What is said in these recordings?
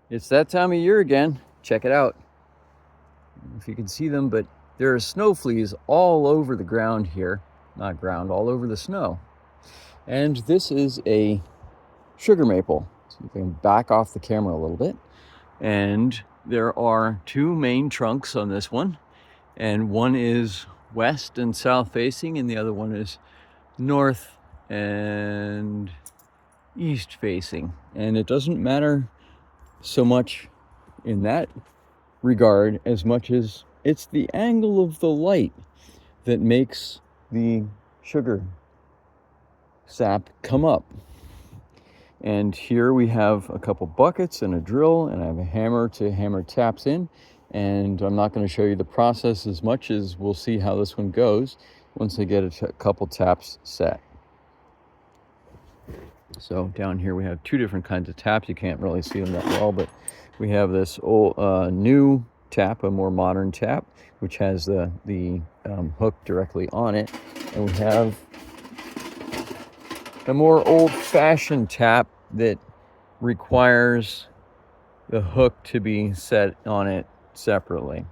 It's that time of year again. Check it out. I don't know if you can see them, but there are snow fleas all over the ground here. Not ground, all over the snow. And this is a sugar maple. So you can back off the camera a little bit. And there are two main trunks on this one. And one is west and south facing, and the other one is north and east facing. And it doesn't matter so much in that regard as much as it's the angle of the light that makes the sugar sap come up. And here we have a couple buckets and a drill, and I have a hammer to hammer taps in. And I'm not going to show you the process as much as we'll see how this one goes once I get a couple taps set. So down here we have two different kinds of taps. You can't really see them that well, but we have this old new tap, a more modern tap, which has the hook directly on it. And we have a more old-fashioned tap that requires the hook to be set on it separately,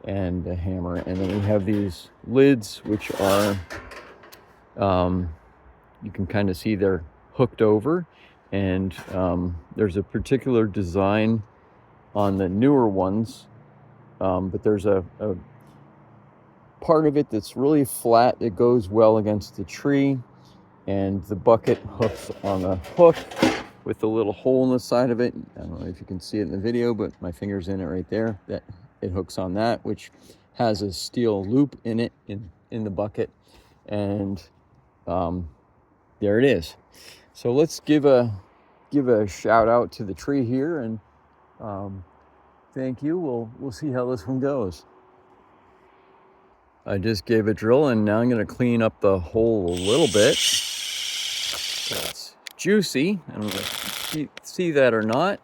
and the hammer. And then we have these lids, which are, you can kind of see they're hooked over, and there's a particular design on the newer ones, but there's a part of it that's really flat that goes well against the tree, and the bucket hooks on a hook with a little hole in the side of it. I don't know if you can see it in the video, but my finger's in it right there. That it hooks on that, which has a steel loop in it in the bucket, and there it is. So let's give a shout out to the tree here, and thank you. We'll see how this one goes. I just gave a drill, and now I'm going to clean up the hole a little bit. So it's juicy. I don't know if you see that or not.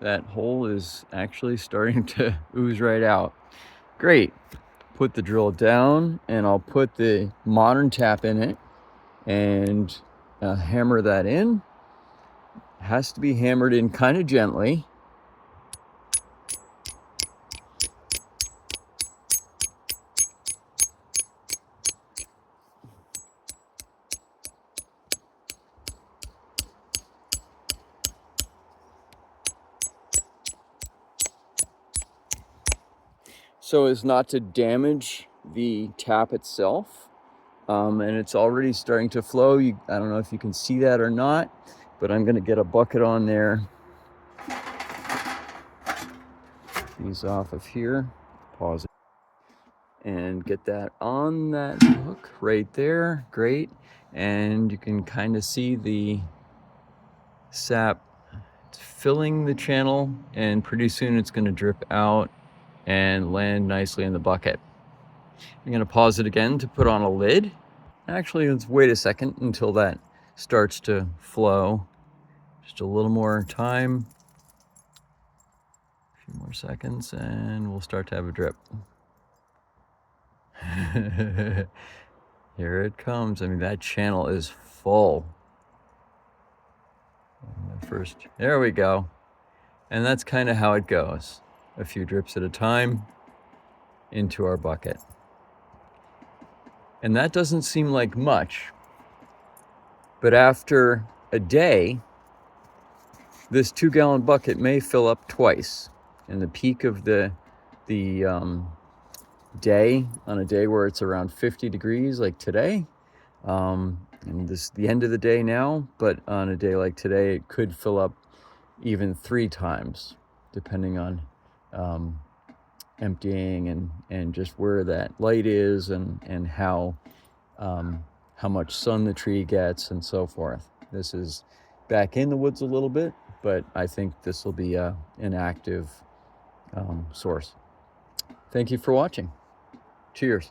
That hole is actually starting to ooze right out. Great. Put the drill down, and I'll put the modern tap in it and hammer that in. It has to be hammered in kind of gently. So as not to damage the tap itself. And it's already starting to flow. I don't know if you can see that or not, but I'm going to get a bucket on there. These off of here. Pause it. And get that on that hook right there. Great. And you can kind of see the sap filling the channel, and pretty soon it's going to drip out and land nicely in the bucket. I'm going to pause it again to put on a lid. Actually, let's wait a second until that starts to flow. Just a little more time. A few more seconds, and we'll start to have a drip. Here it comes. I mean, that channel is full. There we go. And that's kind of how it goes. A few drips at a time into our bucket. And that doesn't seem like much, but after a day, this 2-gallon bucket may fill up twice. In the peak of the day, on a day where it's around 50 degrees like today, and the end of the day now, but on a day like today, it could fill up even 3 times, depending on emptying and just where that light is, and how much sun the tree gets and so forth. This is back in the woods a little bit, but I think this will be an active source. Thank you for watching. Cheers.